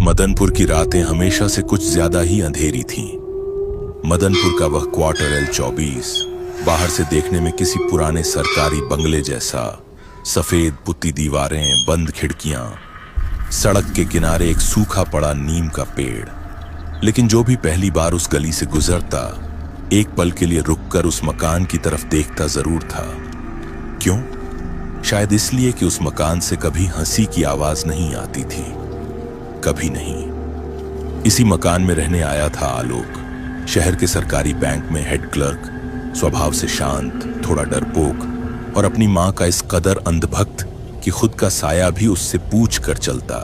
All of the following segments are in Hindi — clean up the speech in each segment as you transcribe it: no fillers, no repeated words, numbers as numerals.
मदनपुर की रातें हमेशा से कुछ ज्यादा ही अंधेरी थीं। मदनपुर का वह क्वार्टर L24 बाहर से देखने में किसी पुराने सरकारी बंगले जैसा, सफेद पुती दीवारें, बंद खिड़कियां, सड़क के किनारे एक सूखा पड़ा नीम का पेड़। लेकिन जो भी पहली बार उस गली से गुजरता, एक पल के लिए रुककर उस मकान की तरफ देखता जरूर था। क्यों? शायद इसलिए कि उस मकान से कभी हंसी की आवाज नहीं आती थी, कभी नहीं। इसी मकान में रहने आया था आलोक, शहर के सरकारी बैंक में हेड क्लर्क, स्वभाव से शांत, थोड़ा डरपोक और अपनी मां का इस कदर अंधभक्त कि खुद का साया भी उससे पूछ कर चलता।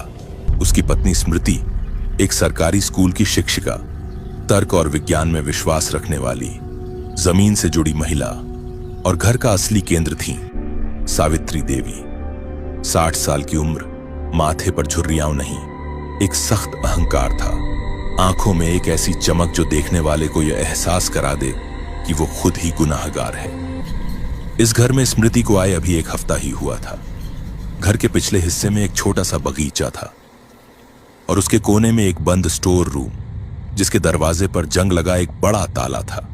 उसकी पत्नी स्मृति एक सरकारी स्कूल की शिक्षिका, तर्क और विज्ञान में विश्वास रखने वाली, जमीन से जुड़ी महिला, और घर का असली केंद्र थी सावित्री देवी। 60 साल की उम्र, माथे पर झुर्रियां नहीं, एक सख्त अहंकार था, आंखों में एक ऐसी चमक जो देखने वाले को यह एहसास करा दे कि वो खुद ही गुनाहगार है। इस घर में स्मृति को आए अभी एक हफ्ता ही हुआ था। घर के पिछले हिस्से में एक छोटा सा बगीचा था और उसके कोने में एक बंद स्टोर रूम, जिसके दरवाजे पर जंग लगा एक बड़ा ताला था।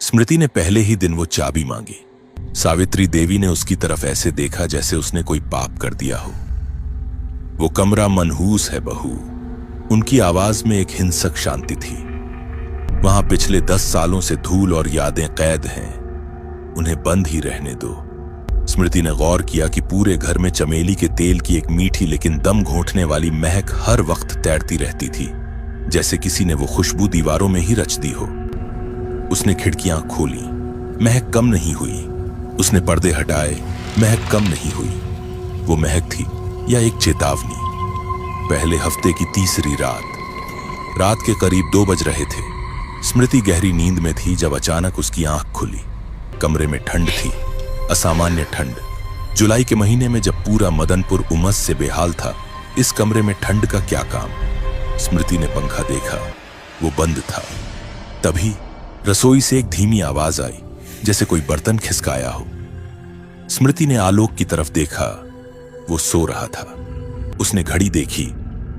स्मृति ने पहले ही दिन वो चाबी मांगी। सावित्री देवी ने उसकी तरफ ऐसे देखा जैसे उसने कोई पाप कर दिया हो। वो कमरा मनहूस है बहू। उनकी आवाज में एक हिंसक शांति थी। वहां पिछले 10 सालों से धूल और यादें कैद हैं, उन्हें बंद ही रहने दो। स्मृति ने गौर किया कि पूरे घर में चमेली के तेल की एक मीठी लेकिन दम घोंटने वाली महक हर वक्त तैरती रहती थी, जैसे किसी ने वो खुशबू दीवारों में ही रच दी हो। उसने खिड़कियां खोली, महक कम नहीं हुई। उसने पर्दे हटाए, महक कम नहीं हुई। वो महक थी या एक चेतावनी? पहले हफ्ते की तीसरी रात के करीब 2 बज रहे थे। स्मृति गहरी नींद में थी जब अचानक उसकी आंख खुली। कमरे में ठंड थी, असामान्य ठंड। जुलाई के महीने में जब पूरा मदनपुर उमस से बेहाल था, इस कमरे में ठंड का क्या काम? स्मृति ने पंखा देखा, वो बंद था। तभी रसोई से एक धीमी आवाज आई, जैसे कोई बर्तन खिसकाया हो। स्मृति ने आलोक की तरफ देखा, वो सो रहा था। उसने घड़ी देखी,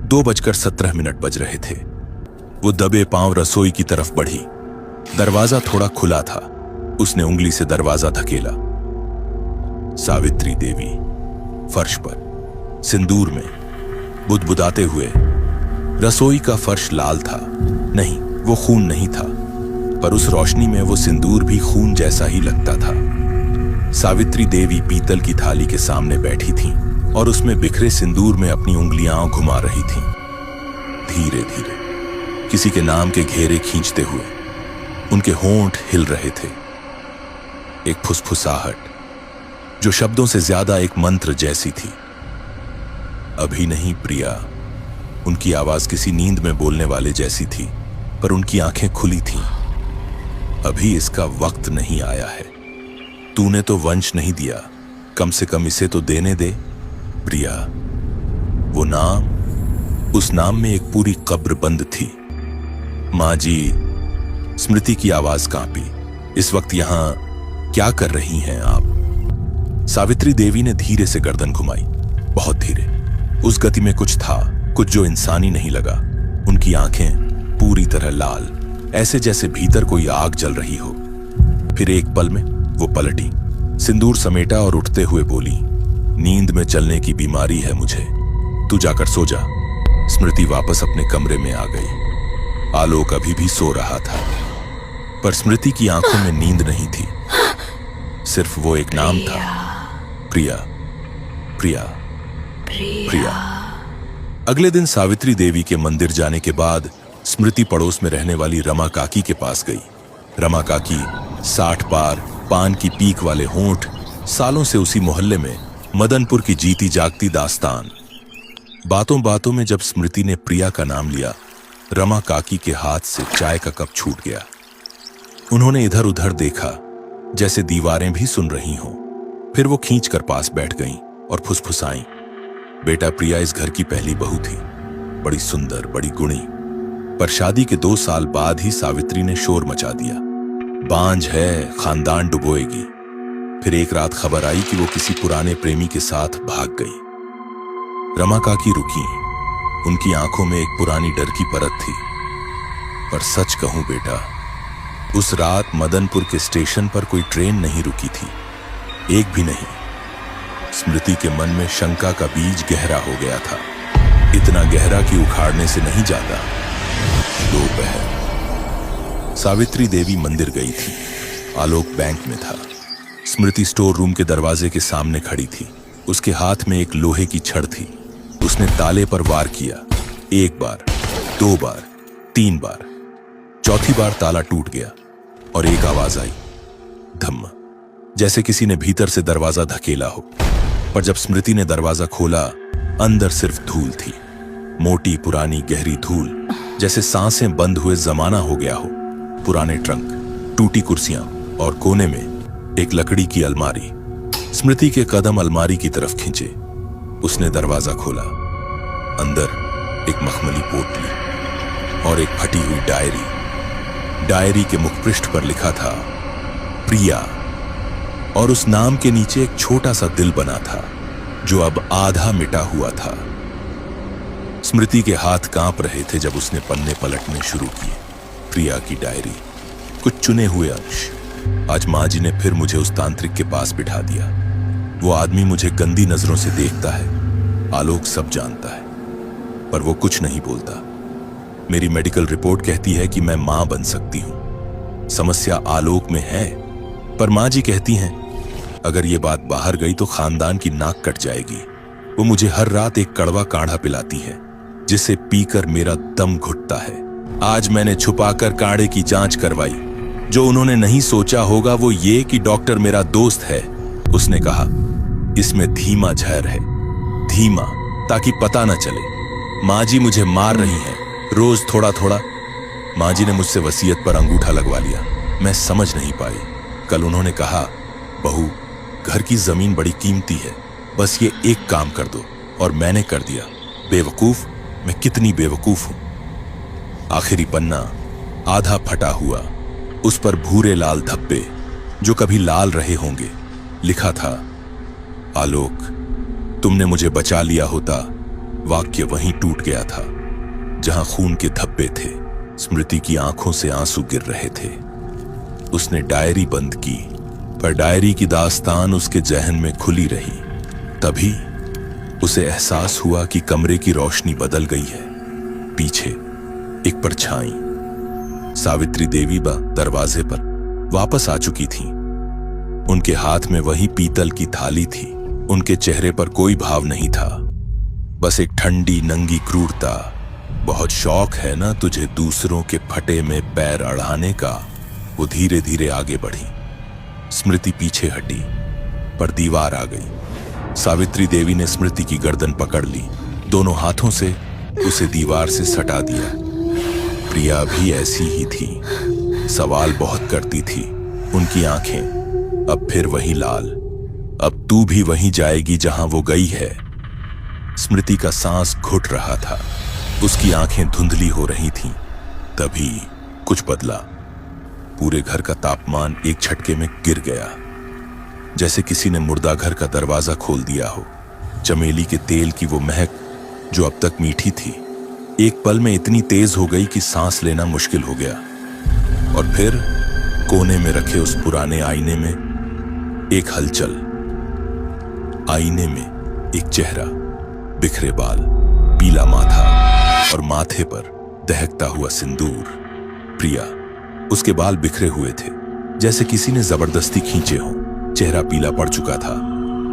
2:17 बज रहे थे। वो दबे पांव रसोई की तरफ बढ़ी। दरवाजा थोड़ा खुला था। उसने उंगली से दरवाजा धकेला। सावित्री देवी फर्श पर, सिंदूर में, बुदबुदाते हुए। रसोई का फर्श लाल था, नहीं, वो खून नहीं था, पर उस रोशनी में वो सिंदूर भी खून जैसा ही लगता था। सावित्री देवी पीतल की थाली के सामने बैठी थीं और उसमें बिखरे सिंदूर में अपनी उंगलियां घुमा रही थीं। धीरे धीरे, किसी के नाम के घेरे खींचते हुए। उनके होंठ हिल रहे थे, एक फुसफुसाहट जो शब्दों से ज्यादा एक मंत्र जैसी थी। अभी नहीं प्रिया। उनकी आवाज किसी नींद में बोलने वाले जैसी थी, पर उनकी आंखें खुली थीं। अभी इसका वक्त नहीं आया है। तूने तो वंश नहीं दिया, कम से कम इसे तो देने दे प्रिया। वो नाम, उस नाम में एक पूरी कब्र बंद थी। माँ जी, स्मृति की आवाज कांपी। इस वक्त यहां क्या कर रही हैं आप? सावित्री देवी ने धीरे से गर्दन घुमाई, बहुत धीरे। उस गति में कुछ था, कुछ जो इंसानी नहीं लगा। उनकी आंखें पूरी तरह लाल, ऐसे जैसे भीतर कोई आग जल रही हो। फिर एक पल में वो पलटी, सिंदूर समेटा और उठते हुए बोली, नींद में चलने की बीमारी है मुझे, तू जाकर सो जा। स्मृति वापस अपने कमरे में आ गई। आलोक अभी भी सो रहा था, पर स्मृति की आंखों में नींद नहीं थी। सिर्फ वो एक नाम था, प्रिया, प्रिया, प्रिया। अगले दिन सावित्री देवी के मंदिर जाने के बाद स्मृति पड़ोस में रहने वाली रमा काकी के पास गई। रमा काकी 60 पार, पान की पीक वाले होंठ, सालों से उसी मोहल्ले में, मदनपुर की जीती जागती दास्तान। बातों बातों में जब स्मृति ने प्रिया का नाम लिया, रमा काकी के हाथ से चाय का कप छूट गया। उन्होंने इधर उधर देखा, जैसे दीवारें भी सुन रही हों। फिर वो खींचकर पास बैठ गईं और फुसफुसाईं। बेटा प्रिया इस घर की पहली बहू थी, बड़ी सुंदर, बड़ी गुणी। पर शादी के 2 साल बाद ही सावित्री ने शोर मचा दिया। बांझ है, खानदान डुबोएगी। फिर एक रात खबर आई कि वो किसी पुराने प्रेमी के साथ भाग गई। रमा काकी रुकी, उनकी आंखों में एक पुरानी डर की परत थी। पर सच कहूं बेटा, उस रात मदनपुर के स्टेशन पर कोई ट्रेन नहीं रुकी थी, एक भी नहीं। स्मृति के मन में शंका का बीज गहरा हो गया था, इतना गहरा कि उखाड़ने से नहीं जाता। दोपहर। सावित्री देवी मंदिर गई थी, आलोक बैंक में था। स्मृति स्टोर रूम के दरवाजे के सामने खड़ी थी। उसके हाथ में एक लोहे की छड़ थी। उसने ताले पर वार किया, 1 बार, 2 बार, 3 बार। चौथी बार ताला टूट गया और एक आवाज आई, धम्म, जैसे किसी ने भीतर से दरवाजा धकेला हो। पर जब स्मृति ने दरवाजा खोला, अंदर सिर्फ धूल थी, मोटी पुरानी गहरी धूल, जैसे सांसें बंद हुए जमाना हो गया हो। पुराने ट्रंक, टूटी कुर्सियां और कोने में एक लकड़ी की अलमारी। स्मृति के कदम अलमारी की तरफ खींचे। उसने दरवाजा खोला। अंदर एक मखमली पोटली और एक फटी हुई डायरी। डायरी के मुखपृष्ठ पर लिखा था प्रिया, और उस नाम के नीचे एक छोटा सा दिल बना था जो अब आधा मिटा हुआ था। स्मृति के हाथ कांप रहे थे जब उसने पन्ने पलटने शुरू किए। प्रिया की डायरी, कुछ चुने हुए अंश। आज माँ जी ने फिर मुझे उस तांत्रिक के पास बिठा दिया। वो आदमी मुझे गंदी नजरों से देखता है, आलोक सब जानता है, पर वो कुछ नहीं बोलता। मेरी मेडिकल रिपोर्ट कहती है कि मैं मां बन सकती हूं। समस्या आलोक में है, पर मां जी कहती हैं अगर ये बात बाहर गई तो खानदान की नाक कट जाएगी। वो मुझे हर रात एक कड़वा काढ़ा पिलाती है, जिसे पीकर मेरा दम घुटता है। आज मैंने छुपाकर काढ़े की जांच करवाई। जो उन्होंने नहीं सोचा होगा वो ये कि डॉक्टर मेरा दोस्त है। उसने कहा इसमें धीमा जहर है, धीमा, ताकि पता न चले। माँ जी मुझे मार रही हैं, रोज थोड़ा थोड़ा। माँ जी ने मुझसे वसीयत पर अंगूठा लगवा लिया। मैं समझ नहीं पाई। कल उन्होंने कहा, बहू, घर की जमीन बड़ी कीमती है, बस ये एक काम कर दो, और मैंने कर दिया। बेवकूफ, मैं कितनी बेवकूफ हूं। आखिरी पन्ना आधा फटा हुआ, उस पर भूरे लाल धब्बे जो कभी लाल रहे होंगे। लिखा था, आलोक, तुमने मुझे बचा लिया होता। वाक्य वहीं टूट गया था जहां खून के धब्बे थे। स्मृति की आंखों से आंसू गिर रहे थे। उसने डायरी बंद की, पर डायरी की दास्तान उसके जहन में खुली रही। तभी उसे एहसास हुआ कि कमरे की रोशनी बदल गई है। पीछे एक परछाई। सावित्री देवी दरवाजे पर वापस आ चुकी थी। उनके हाथ में वही पीतल की थाली थी। उनके चेहरे पर कोई भाव नहीं था, बस एक ठंडी नंगी क्रूरता। बहुत शौक है ना तुझे दूसरों के फटे में पैर अड़ाने का। वो धीरे धीरे आगे बढ़ी। स्मृति पीछे हटी, पर दीवार आ गई। सावित्री देवी ने स्मृति की गर्दन पकड़ ली, दोनों हाथों से उसे दीवार से सटा दिया। प्रिया भी ऐसी ही थी, सवाल बहुत करती थी। उनकी आंखें अब फिर वही लाल। अब तू भी वहीं जाएगी जहां वो गई है। स्मृति का सांस घुट रहा था, उसकी आंखें धुंधली हो रही थीं। तभी कुछ बदला। पूरे घर का तापमान एक झटके में गिर गया, जैसे किसी ने मुर्दा घर का दरवाजा खोल दिया हो। चमेली के तेल की वो महक जो अब तक मीठी थी, एक पल में इतनी तेज हो गई कि सांस लेना मुश्किल हो गया। और फिर कोने में रखे उस पुराने आईने में एक हलचल। आईने में एक चेहरा, बिखरे बाल, पीला माथा और माथे पर दहकता हुआ सिंदूर। प्रिया। उसके बाल बिखरे हुए थे, जैसे किसी ने जबरदस्ती खींचे हों। चेहरा पीला पड़ चुका था,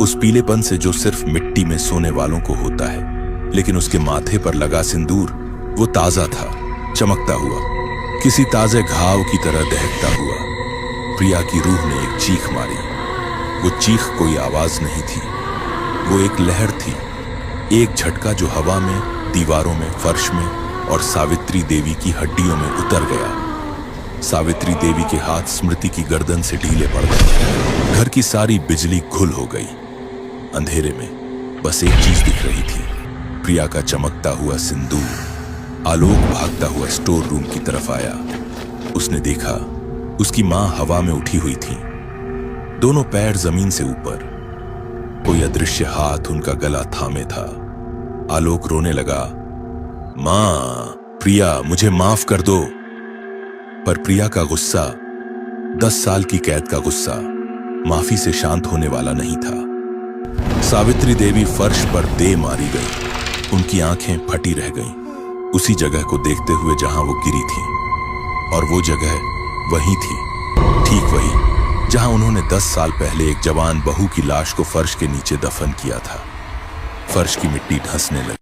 उस पीलेपन से जो सिर्फ मिट्टी में सोने वालों को होता है। लेकिन उसके माथे पर लगा सिंदूर वो ताजा था, चमकता हुआ, किसी ताजे घाव की तरह दहकता हुआ। प्रिया की रूह ने एक चीख मारी। वो चीख कोई आवाज नहीं थी, वो एक लहर थी, एक झटका जो हवा में, दीवारों में, फर्श में और सावित्री देवी की हड्डियों में उतर गया। सावित्री देवी के हाथ स्मृति की गर्दन से ढीले पड़ गए। घर की सारी बिजली गुल हो गई। अंधेरे में बस एक चीज दिख रही थी, प्रिया का चमकता हुआ सिंदूर। आलोक भागता हुआ स्टोर रूम की तरफ आया। उसने देखा उसकी मां हवा में उठी हुई थी, दोनों पैर जमीन से ऊपर। कोई अदृश्य हाथ उनका गला थामे था। आलोक रोने लगा, मां, प्रिया मुझे माफ कर दो। पर प्रिया का गुस्सा 10 साल की कैद का गुस्सा माफी से शांत होने वाला नहीं था। सावित्री देवी फर्श पर दे मारी गई, उनकी आंखें फटी रह गईं, उसी जगह को देखते हुए जहां वो गिरी थी। और वो जगह वही थी, ठीक वही जहां उन्होंने 10 साल पहले एक जवान बहू की लाश को फर्श के नीचे दफन किया था। फर्श की मिट्टी धंसने लगी।